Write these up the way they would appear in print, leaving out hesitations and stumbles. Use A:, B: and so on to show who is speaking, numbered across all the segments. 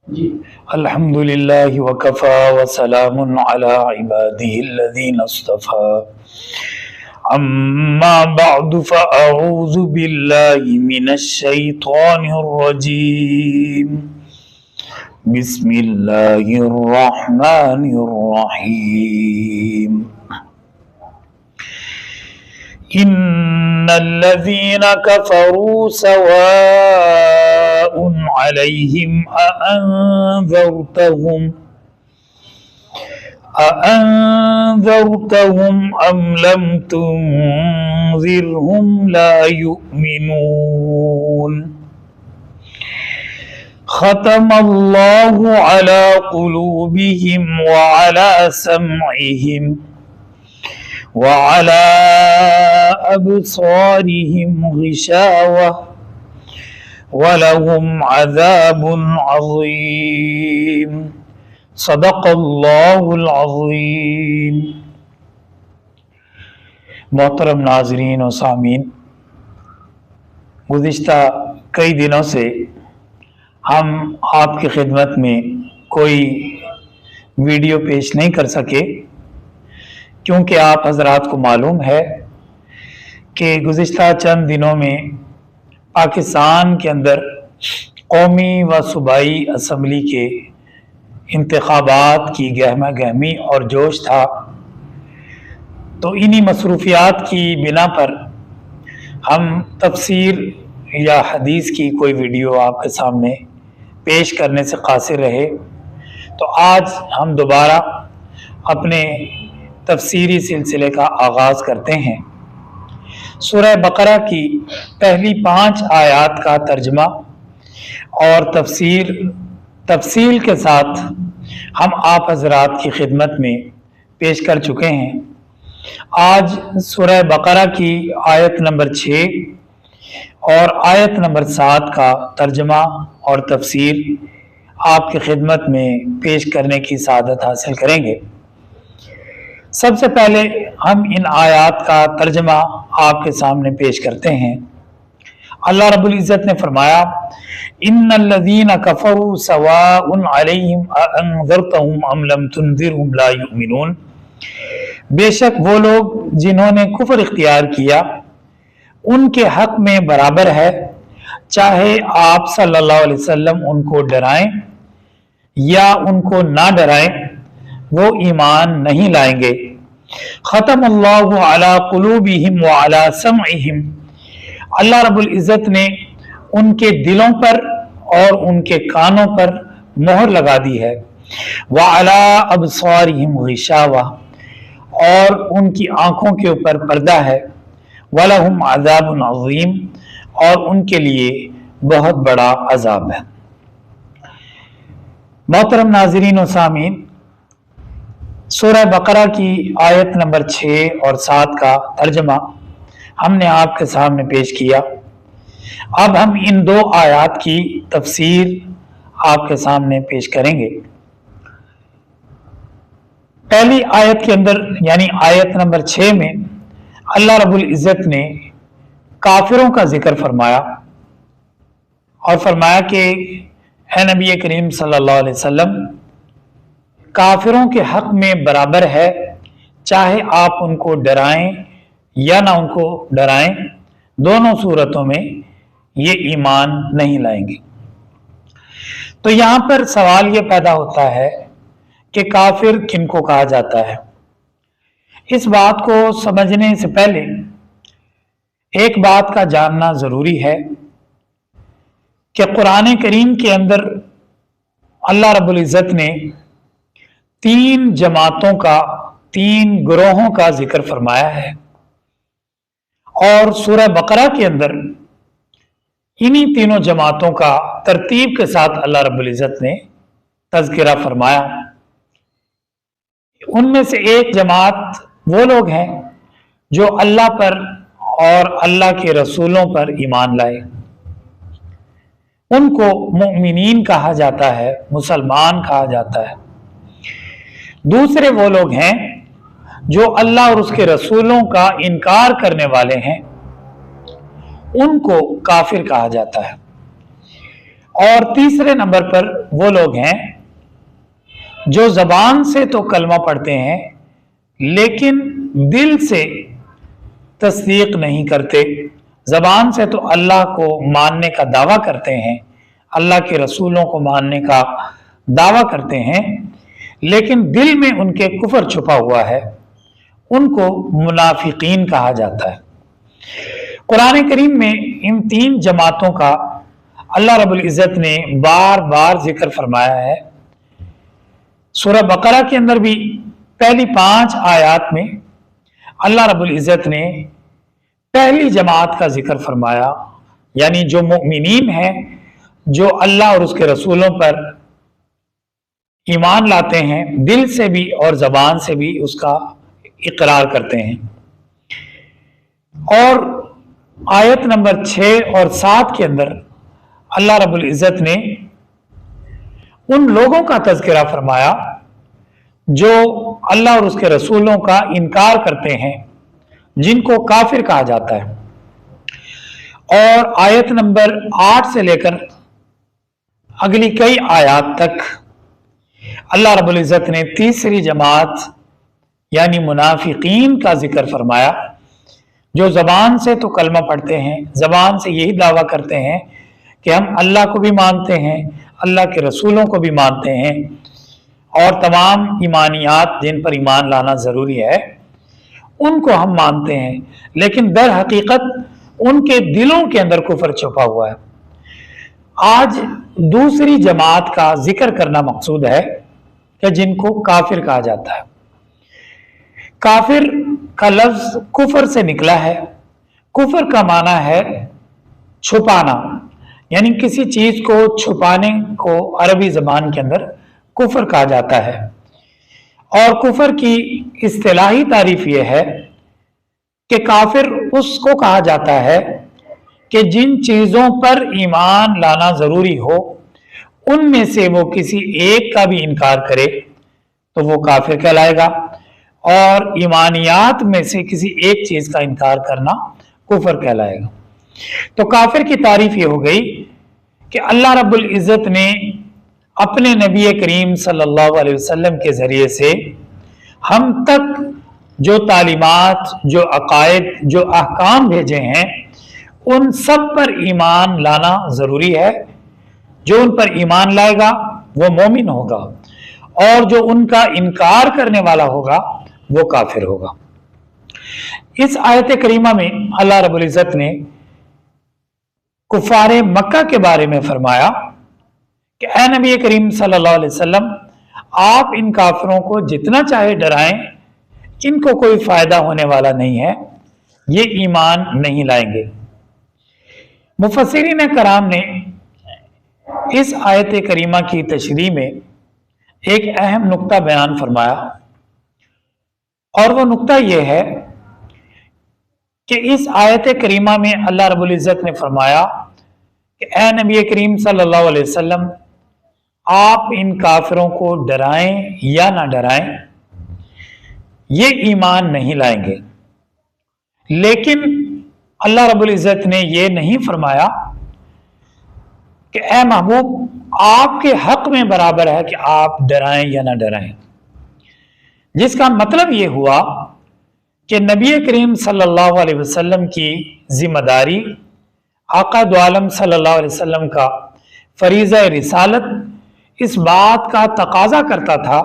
A: الحمدللہ وکفا وسلام علی عبادہ الذین اصطفى اما بعد فاعوذ باللہ من الشیطان الرجیم بسم اللہ الرحمن الرحیم ان الذین کفروا سواء علیہم أأنذرتهم أم لم تنذرهم لا يؤمنون ختم الله على قلوبهم وعلى سمعهم وعلى أبصارهم غشاوة وَلَهُمْ عَذَابٌ عَظِيمٌ صدق اللہ العظیم۔ محترم ناظرین و سامعین، گزشتہ کئی دنوں سے ہم آپ کی خدمت میں کوئی ویڈیو پیش نہیں کر سکے، کیونکہ آپ حضرات کو معلوم ہے کہ گزشتہ چند دنوں میں پاکستان کے اندر قومی و صوبائی اسمبلی کے انتخابات کی گہما گہمی اور جوش تھا، تو انہی مصروفیات کی بنا پر ہم تفسیر یا حدیث کی کوئی ویڈیو آپ کے سامنے پیش کرنے سے قاصر رہے۔ تو آج ہم دوبارہ اپنے تفسیری سلسلے کا آغاز کرتے ہیں۔ سورہ بقرہ کی پہلی 5 آیات کا ترجمہ اور تفصیل کے ساتھ ہم آپ حضرات کی خدمت میں پیش کر چکے ہیں۔ آج سورہ بقرہ کی آیت نمبر 6 اور آیت نمبر 7 کا ترجمہ اور تفسیر آپ کی خدمت میں پیش کرنے کی سعادت حاصل کریں گے۔ سب سے پہلے ہم ان آیات کا ترجمہ آپ کے سامنے پیش کرتے ہیں۔ اللہ رب العزت نے فرمایا، ان الذین کفروا سواء علیہم اانذرتہم ام لم تنذرہم لا یؤمنون، بے شک وہ لوگ جنہوں نے کفر اختیار کیا ان کے حق میں برابر ہے، چاہے آپ صلی اللہ علیہ وسلم ان کو ڈرائیں یا ان کو نہ ڈرائیں، وہ ایمان نہیں لائیں گے۔ ختم اللہ علی قلوبہم وعلی سمعہم، اللہ رب العزت نے ان کے دلوں پر اور ان کے کانوں پر مہر لگا دی ہے۔ وعلی ابصارہم غشاوہ، اور ان کی آنکھوں کے اوپر پردہ ہے۔ وَلَهُمْ عَذَابٌ عَظِيمٌ، اور ان کے لیے بہت بڑا عذاب ہے۔ محترم ناظرین و سامعین، سورہ بقرہ کی آیت نمبر 6 اور 7 کا ترجمہ ہم نے آپ کے سامنے پیش کیا۔ اب ہم ان 2 آیات کی تفسیر آپ کے سامنے پیش کریں گے۔ پہلی آیت کے اندر یعنی آیت نمبر 6 میں اللہ رب العزت نے کافروں کا ذکر فرمایا اور فرمایا کہ اے نبی کریم صلی اللہ علیہ وسلم، کافروں کے حق میں برابر ہے، چاہے آپ ان کو ڈرائیں یا نہ ان کو ڈرائیں، دونوں صورتوں میں یہ ایمان نہیں لائیں گے۔ تو یہاں پر سوال یہ پیدا ہوتا ہے کہ کافر کن کو کہا جاتا ہے؟ اس بات کو سمجھنے سے پہلے ایک بات کا جاننا ضروری ہے کہ قرآن کریم کے اندر اللہ رب العزت نے 3 جماعتوں کا، 3 گروہوں کا ذکر فرمایا ہے، اور سورہ بقرہ کے اندر انہی تینوں جماعتوں کا ترتیب کے ساتھ اللہ رب العزت نے تذکرہ فرمایا۔ ان میں سے ایک جماعت وہ لوگ ہیں جو اللہ پر اور اللہ کے رسولوں پر ایمان لائے، ان کو مؤمنین کہا جاتا ہے، مسلمان کہا جاتا ہے۔ دوسرے وہ لوگ ہیں جو اللہ اور اس کے رسولوں کا انکار کرنے والے ہیں، ان کو کافر کہا جاتا ہے۔ اور تیسرے نمبر پر وہ لوگ ہیں جو زبان سے تو کلمہ پڑھتے ہیں لیکن دل سے تصدیق نہیں کرتے. زبان سے تو اللہ کو ماننے کا دعویٰ کرتے ہیں، اللہ کے رسولوں کو ماننے کا دعویٰ کرتے ہیں، لیکن دل میں ان کے کفر چھپا ہوا ہے. ان کو منافقین کہا جاتا ہے. قرآن کریم میں ان تین جماعتوں کا اللہ رب العزت نے بار بار ذکر فرمایا ہے. سورہ بقرہ کے اندر بھی پہلی 5 آیات میں اللہ رب العزت نے پہلی جماعت کا ذکر فرمایا، یعنی جو مؤمنین ہیں، جو اللہ اور اس کے رسولوں پر ایمان لاتے ہیں، دل سے بھی اور زبان سے بھی اس کا اقرار کرتے ہیں. اور آیت نمبر 6 اور 7 کے اندر اللہ رب العزت نے ان لوگوں کا تذکرہ فرمایا جو اللہ اور اس کے رسولوں کا انکار کرتے ہیں، جن کو کافر کہا جاتا ہے. اور آیت نمبر 8 سے لے کر اگلی کئی آیات تک اللہ رب العزت نے تیسری جماعت یعنی منافقین کا ذکر فرمایا، جو زبان سے تو کلمہ پڑھتے ہیں، زبان سے یہی دعویٰ کرتے ہیں کہ ہم اللہ کو بھی مانتے ہیں، اللہ کے رسولوں کو بھی مانتے ہیں، اور تمام ایمانیات جن پر ایمان لانا ضروری ہے ان کو ہم مانتے ہیں، لیکن در حقیقت ان کے دلوں کے اندر کفر چھپا ہوا ہے. آج دوسری جماعت کا ذکر کرنا مقصود ہے کہ جن کو کافر کہا جاتا ہے. کافر کا لفظ کفر سے نکلا ہے. کفر کا معنی ہے چھپانا، یعنی کسی چیز کو چھپانے کو عربی زبان کے اندر کفر کہا جاتا ہے. اور کفر کی اصطلاحی تعریف یہ ہے کہ کافر اس کو کہا جاتا ہے کہ جن چیزوں پر ایمان لانا ضروری ہو ان میں سے وہ کسی ایک کا بھی انکار کرے تو وہ کافر کہلائے گا، اور ایمانیات میں سے کسی ایک چیز کا انکار کرنا کفر کہلائے گا. تو کافر کی تعریف یہ ہو گئی کہ اللہ رب العزت نے اپنے نبی کریم صلی اللہ علیہ وسلم کے ذریعے سے ہم تک جو تعلیمات، جو عقائد، جو احکام بھیجے ہیں ان سب پر ایمان لانا ضروری ہے. جو ان پر ایمان لائے گا وہ مومن ہوگا، اور جو ان کا انکار کرنے والا ہوگا وہ کافر ہوگا. اس آیت کریمہ میں اللہ رب العزت نے کفار مکہ کے بارے میں فرمایا کہ اے نبی کریم صلی اللہ علیہ وسلم، آپ ان کافروں کو جتنا چاہے ڈرائیں، ان کو کوئی فائدہ ہونے والا نہیں ہے، یہ ایمان نہیں لائیں گے. مفسرین کرام نے اس آیت کریمہ کی تشریح میں ایک اہم نقطہ بیان فرمایا، اور وہ نقطہ یہ ہے کہ اس آیت کریمہ میں اللہ رب العزت نے فرمایا کہ اے نبی کریم صلی اللہ علیہ وسلم، آپ ان کافروں کو ڈرائیں یا نہ ڈرائیں، یہ ایمان نہیں لائیں گے. لیکن اللہ رب العزت نے یہ نہیں فرمایا کہ اے محبوب آپ کے حق میں برابر ہے کہ آپ ڈرائیں یا نہ ڈرائیں، جس کا مطلب یہ ہوا کہ نبی کریم صلی اللہ علیہ وسلم کی ذمہ داری، آقا دو عالم صلی اللہ علیہ وسلم کا فریضہ رسالت اس بات کا تقاضا کرتا تھا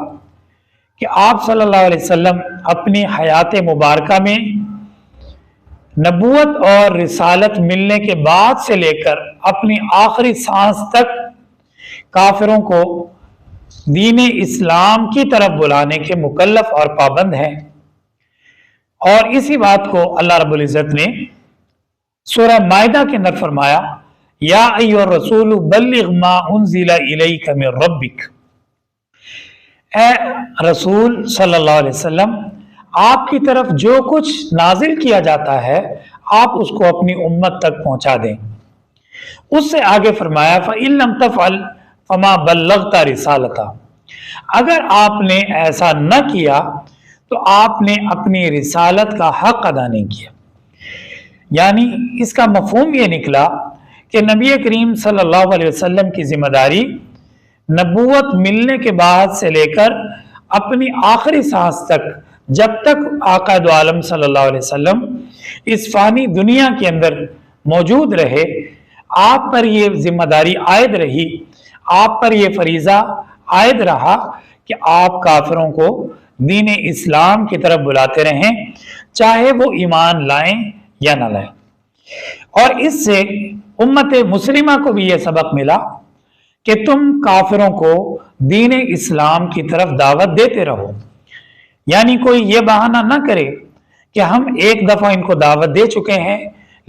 A: کہ آپ صلی اللہ علیہ وسلم اپنی حیات مبارکہ میں نبوت اور رسالت ملنے کے بعد سے لے کر اپنی آخری سانس تک کافروں کو دین اسلام کی طرف بلانے کے مکلف اور پابند ہیں. اور اسی بات کو اللہ رب العزت نے سورہ مائدہ کے اندر فرمایا، یا ایھا الرسول بلغ ما انزل الیک من ربک. اے رسول صلی اللہ علیہ وسلم، آپ کی طرف جو کچھ نازل کیا جاتا ہے آپ اس کو اپنی امت تک پہنچا دیں. اس سے آگے فرمایا فَإِن لَمْ تَفْعَلْ فَمَا بَلَّغْتَ رِسَالَتَهُ. اگر آپ نے ایسا نہ کیا تو آپ نے اپنی رسالت کا حق ادا نہیں کیا. یعنی اس کا مفہوم یہ نکلا कि नबी करीम सल्लल्लाहु अलैहि वसल्लम की जिम्मेदारी नबूवत मिलने के बाद से लेकर अपनी आखिरी सांस तक, जब तक आका दो आलम सल्लल्लाहु अलैहि वसल्लम इस फानी दुनिया के अंदर मौजूद रहे, आप पर ये जिम्मेदारी आयद रही, आप पर ये फरीजा आयद रहा कि आप काफिरों को दीन इस्लाम की तरफ बुलाते रहें, चाहे वो ईमान लाएं या ना लाएं। और इससे उम्मत मुस्लिमा को भी ये सबक मिला कि तुम काफिरों को दीन इस्लाम की तरफ दावत देते रहो। यानी कोई ये बहाना ना करे कि हम एक दफा इनको दावत दे चुके हैं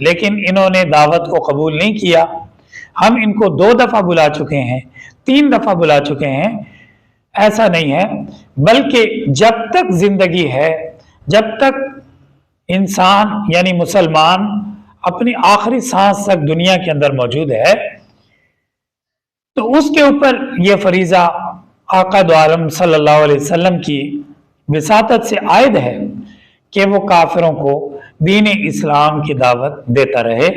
A: लेकिन इन्होंने दावत को कबूल नहीं किया, हम इनको 2 दफा बुला चुके हैं, 3 दफा बुला चुके हैं। ऐसा नहीं है, बल्कि जब तक जिंदगी है, जब तक इंसान यानी मुसलमान अपनी आखिरी सांस तक दुनिया के अंदर मौजूद है, तो उसके ऊपर यह फरीजा आका दो आलम सल्लल्लाहु अलैहि वसल्लम की विसातत से आयद है कि वो काफिरों को दीन इस्लाम की दावत देता रहे,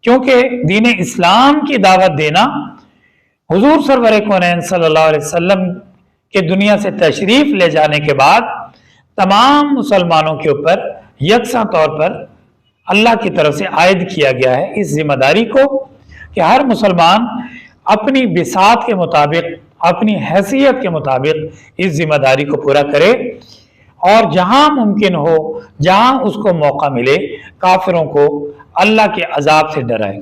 A: क्योंकि दीन इस्लाम की दावत देना हुजूर सरवर कौनैन सल्लल्लाहु अलैहि वसल्लम के दुनिया से तशरीफ ले जाने के बाद तमाम मुसलमानों के ऊपर यकसा तौर पर अल्लाह की तरफ से आयद किया गया है इस जिम्मेदारी को कि हर मुसलमान अपनी बिसात के मुताबिक, अपनी हैसियत के मुताबिक इस जिम्मेदारी को पूरा करे और जहां मुमकिन हो, जहां उसको मौका मिले, काफिरों को अल्लाह के अजाब से डराए।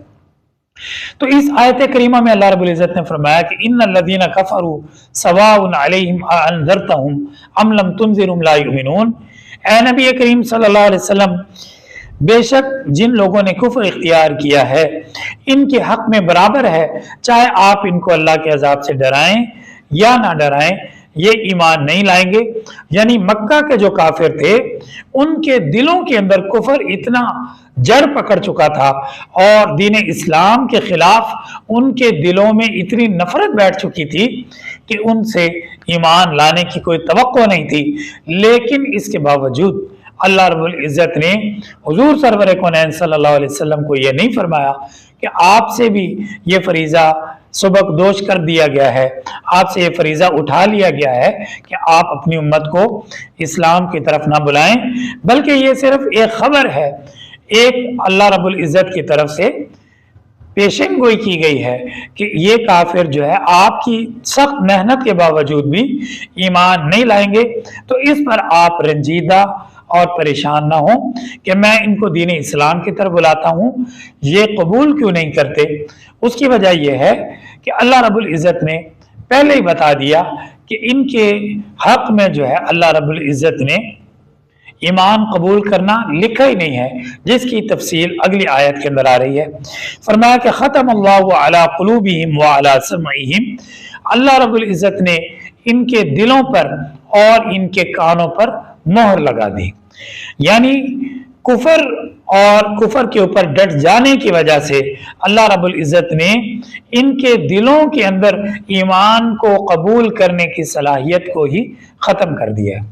A: तो इस आयत करीमा में अल्लाह रब्बुल इज्जत ने फरमाया कि इन्नल्लज़ीना कफ़रू सवाउन अलैहिम अअंज़रतहुम अम लम तुनज़िरहुम ला युमिनून। ए नबी करीम सल्लल्लाहु अलैहि वसल्लम, बेशक जिन लोगों ने कुफ्र इख्तियार किया है इनके हक में बराबर है, चाहे आप इनको अल्लाह के अजाब से डराएं या ना डराएं, ये ईमान नहीं लाएंगे। यानी मक्का के जो काफिर थे उनके दिलों के अंदर कुफर इतना जड़ पकड़ चुका था और दीन इस्लाम के खिलाफ उनके दिलों में इतनी नफरत बैठ चुकी थी कि उनसे ईमान लाने की कोई तवक्को नहीं थी। लेकिन इसके बावजूद अल्लाह रब्बुल इज्जत ने हुजूर सरवर कौनैन सल्लल्लाहु अलैहि वसल्लम को यह नहीं फरमाया कि आपसे भी ये फरीजा सुबकदोश कर दिया गया है, आपसे ये फरीजा उठा लिया गया है कि आप अपनी उम्मत को इस्लाम की तरफ ना बुलाएं, बल्कि ये सिर्फ एक खबर है, एक अल्लाह रब्बुल इज्जत की तरफ से पेशन गोई की गई है कि ये काफिर जो है आपकी सख्त मेहनत के बावजूद भी ईमान नहीं लाएंगे। तो इस पर आप रंजीदा और परेशान ना हो कि मैं इनको दीन इस्लाम की तरफ बुलाता हूँ, ये कबूल क्यों नहीं करते। उसकी वजह यह है कि अल्लाह रब्बुल इज़्ज़त ने पहले ही बता दिया कि इनके हक में जो है अल्लाह रब्बुल इज़्ज़त ने ईमान कबूल करना लिखा ही नहीं है, जिसकी तफसील अगली आयत के अंदर आ रही है। फरमाया कि ख़तमल्लाहु अला क़ुलूबिहिम व अला समइहिम, अल्लाह रब्बुल इज़्ज़त ने इनके दिलों पर और इनके कानों पर मोहर लगा दी। यानी कुफर और कुफर के ऊपर डट जाने की वजह से अल्लाह रब्बुल इज़्ज़त ने इनके दिलों के अंदर ईमान को कबूल करने की सलाहियत को ही ख़त्म कर दिया।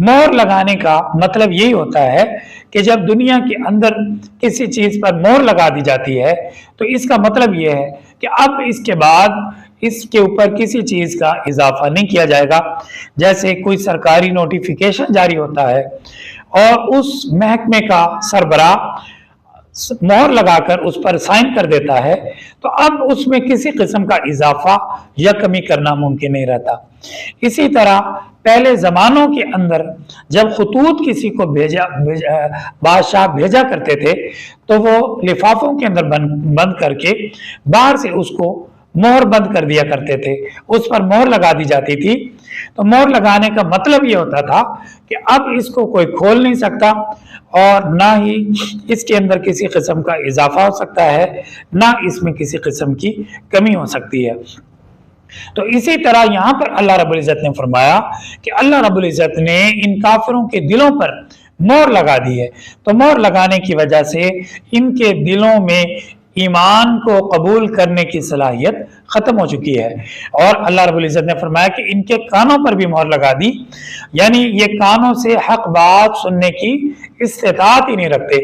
A: मोहर लगाने का मतलब यही होता है कि जब दुनिया के अंदर किसी चीज पर मोहर लगा दी जाती है तो इसका मतलब यह है कि अब इसके बाद इसके ऊपर किसी चीज का इजाफा नहीं किया जाएगा। जैसे कोई सरकारी नोटिफिकेशन जारी होता है और उस महकमे का सरबराह मोहर लगाकर उस पर साइन कर देता है, तो अब उसमें किसी किस्म का इजाफा या कमी करना मुमकिन नहीं रहता। इसी तरह पहले जमानों के अंदर जब खतूत किसी को बादशाह भेजा करते थे तो वो लिफाफों के अंदर बंद करके बाहर से उसको मोहर बंद कर दिया करते थे, उस पर मोहर लगा दी जाती थी। तो मोहर लगाने का मतलब ये होता था कि अब इसको कोई खोल नहीं सकता और ना ही इसके अंदर किसी किस्म का इजाफा हो सकता है, ना इसमें किसी किस्म की कमी हो सकती है। तो इसी तरह यहाँ पर अल्लाह रब्बुल इज़्ज़त ने फरमाया कि अल्लाह रब्बुल इज़्ज़त ने इन काफिरों के दिलों पर मोहर लगा दी है। तो मोहर लगाने की वजह से इनके दिलों में ईमान को कबूल करने की सलाहियत खत्म हो चुकी है। और अल्लाह रब्बुल इज़्ज़त ने फरमाया कि इनके कानों पर भी मोहर लगा दी, यानी ये कानों से हक बात सुनने की इस्तिताअत ही नहीं रखते।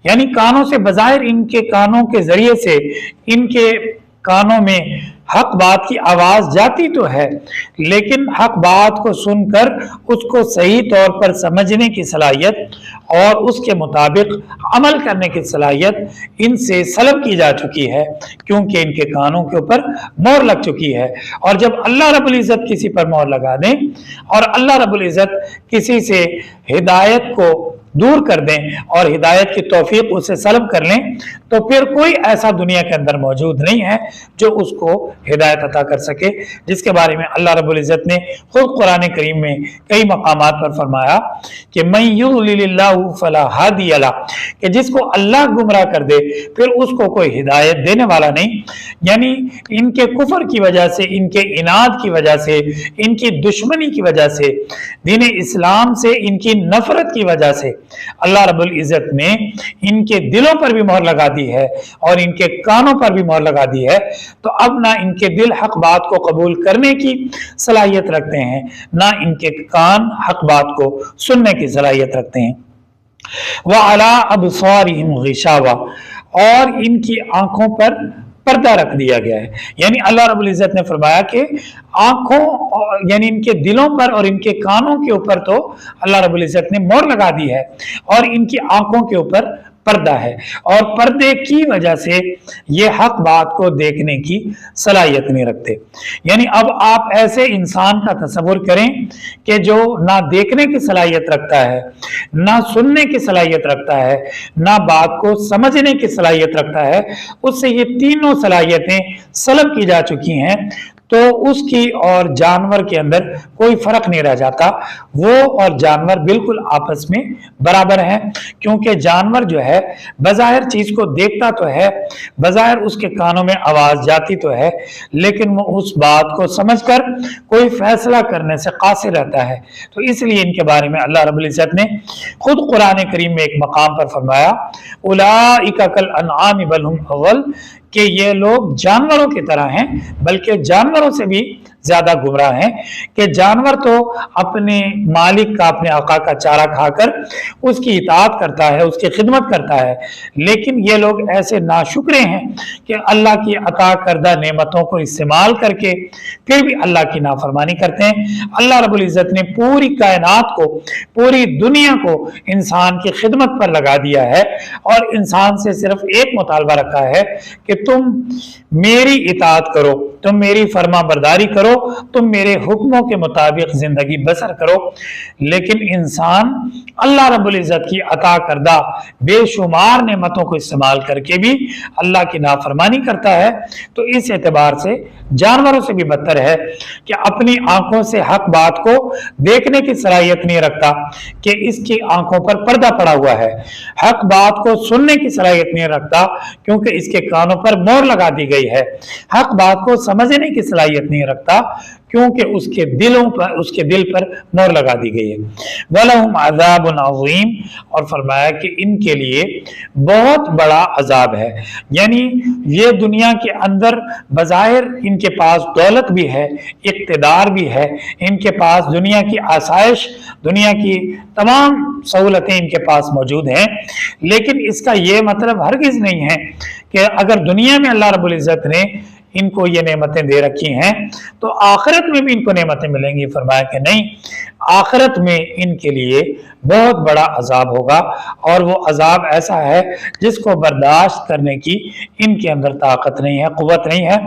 A: यानी कानों से बज़ाहिर इनके कानों के जरिए से इनके कानों में हक बात की आवाज जाती तो है, लेकिन हक बात को सुनकर उसको सही तौर पर समझने की सलाहियत और उसके मुताबिक अमल करने की सलाहियत इनसे सलब की जा चुकी है, क्योंकि इनके कानों के ऊपर मोहर लग चुकी है। और जब अल्लाह रब्बुल इज़्ज़त किसी पर मोहर लगा दें और अल्लाह रब्बुल इज़्ज़त किसी से हिदायत को दूर कर दें और हिदायत की तौफीक उसे सलब कर लें, तो फिर कोई ऐसा दुनिया के अंदर मौजूद नहीं है जो उसको हिदायत अता कर सके, जिसके बारे में अल्लाह रब्बुल इज़्ज़त ने खुद कुरान करीम में कई मकामात पर फरमाया कि मैं युज़्लिलिल्लाहु फला हादिय लह, कि जिसको अल्लाह गुमराह कर दे फिर उसको कोई हिदायत देने वाला नहीं। यानी इनके कुफर की वजह से, इनके इनाद की वजह से, इनकी दुश्मनी की वजह से, दीन इस्लाम से इनकी नफरत की वजह से अल्लाह रब्बुल इज़्ज़त ने इनके दिलों पर भी मोहर लगा दी है और इनके कानों पर भी मोहर लगा दी है। तो अब ना इनके दिल हक बात को कबूल करने की सलाहियत रखते हैं, ना इनके कान हक बात को सुनने की सलाहियत रखते हैं। व अला अबसारिहिम गिशावा, और इनकी आंखों पर पर्दा रख दिया गया है। यानी अल्लाह रब्बुल इज़्ज़त ने फरमाया कि आंखों यानी इनके दिलों पर और इनके कानों के ऊपर तो अल्लाह रब्बुल इज़्ज़त ने मोहर लगा दी है और इनकी आंखों के ऊपर पर्दा है, और पर्दे की वजह से ये हक बात को देखने की सलाहियत नहीं रखते। यानी अब आप ऐसे इंसान का तसव्वुर करें कि जो ना देखने की सलाहियत रखता है, ना सुनने की सलाहियत रखता है, ना बात को समझने की सलाहियत रखता है, उससे ये तीनों सलाहियतें सलब की जा चुकी हैं, तो उसकी और जानवर के अंदर कोई फर्क नहीं रह जाता। वो और जानवर बिल्कुल आपस में बराबर हैं, क्योंकि जानवर जो है बज़ाहिर चीज को देखता तो है, बज़ाहिर उसके कानों में आवाज जाती तो है, लेकिन वो उस बात को समझकर कोई फैसला करने से कासिर रहता है। तो इसलिए इनके बारे में अल्लाह रब्बुल इज़्ज़त ने खुद कुरान करीम में एक मकाम पर फरमाया, उलाइका कल अनआम बल हुम अज़ल, कि ये लोग जानवरों की तरह हैं, बल्कि जानवरों से भी ज्यादा गुमराह हैं। कि जानवर तो अपने मालिक का, अपने आका का चारा खाकर उसकी इताअत करता है, उसकी खिदमत करता है, लेकिन ये लोग ऐसे नाशुक्रे हैं कि अल्लाह की अता करदा नेमतों को इस्तेमाल करके फिर भी अल्लाह की नाफरमानी करते हैं। अल्लाह रब्बुल इज़्ज़त ने पूरी कायनात को, पूरी दुनिया को इंसान की खिदमत पर लगा दिया है और इंसान से सिर्फ एक मुतालबा रखा है कि तुम मेरी इताअत करो, तुम मेरी फरमा बरदारी करो, तुम मेरे हुक्मों के मुताबिक जिंदगी बसर करो। लेकिन इंसान अल्लाह रब्बुल इज़्ज़त की अता करदा बेशुमार नेमतों को इस्तेमाल करके भी अल्लाह की नाफरमानी करता है। तो इस एतबार से जानवरों से भी बदतर है कि अपनी आंखों से हक बात को देखने की सलाहियत नहीं रखता, कि इसकी आंखों पर पर्दा पड़ा हुआ है। हक बात को सुनने की सलाहियत नहीं रखता, क्योंकि इसके कानों पर मोहर लगा दी गई है। हक बात को समझने की सलाहियत नहीं रखता, क्योंकि उसके दिल पर मोहर लगा दी गई है। वलहुम अज़ाबुन अज़ीम, और फरमाया कि इनके लिए बहुत बड़ा अजाब है। यानी ये दुनिया के अंदर बज़ाहिर इनके पास दौलत भी है, इक़्तिदार भी है, इनके पास दुनिया की आसाइश, दुनिया की तमाम सहूलतें इनके पास मौजूद हैं, लेकिन इसका ये मतलब हरगिज़ नहीं है कि अगर दुनिया में अल्लाह रब्बुल इज़्ज़त ने इनको ये नेमतें दे रखी हैं तो आखिरत में भी इनको नेमतें मिलेंगी। फरमाया कि नहीं, आखिरत में इनके लिए बहुत बड़ा अजाब होगा, और वो अजाब ऐसा है जिसको बर्दाश्त करने की इनके अंदर ताकत नहीं है, कुव्वत नहीं है।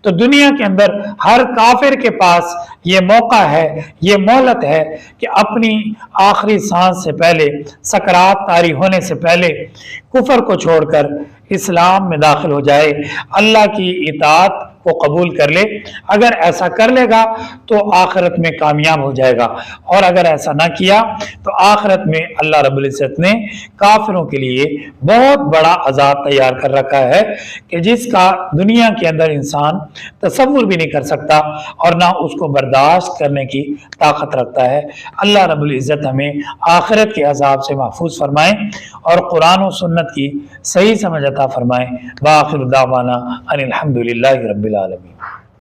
A: तो दुनिया के अंदर हर काफिर के पास ये मौका है, ये मोहलत है कि अपनी आखिरी सांस से पहले, सकरात तारी होने से पहले कुफर को छोड़कर इस्लाम में दाखिल हो जाए, अल्लाह की इताअत को कबूल कर ले। अगर ऐसा कर लेगा तो आखिरत में कामयाब हो जाएगा, और अगर ऐसा ना किया तो आखिरत में अल्लाह रब्बुल इज़्ज़त ने काफिरों के लिए बहुत बड़ा अजाब तैयार कर रखा है कि जिसका दुनिया के अंदर इंसान तसव्वुर भी नहीं कर सकता और ना उसको बर्दाश्त करने की ताकत रखता है। अल्लाह रब्बुल इज़्ज़त हमें आखिरत के अजाब से महफूज फरमाएं और कुरान और सुन्नत की सही समझ अता फरमाएं। व आखिर दावाना अनिल हम्दुलिल्लाहि रब्बिल आलमीन।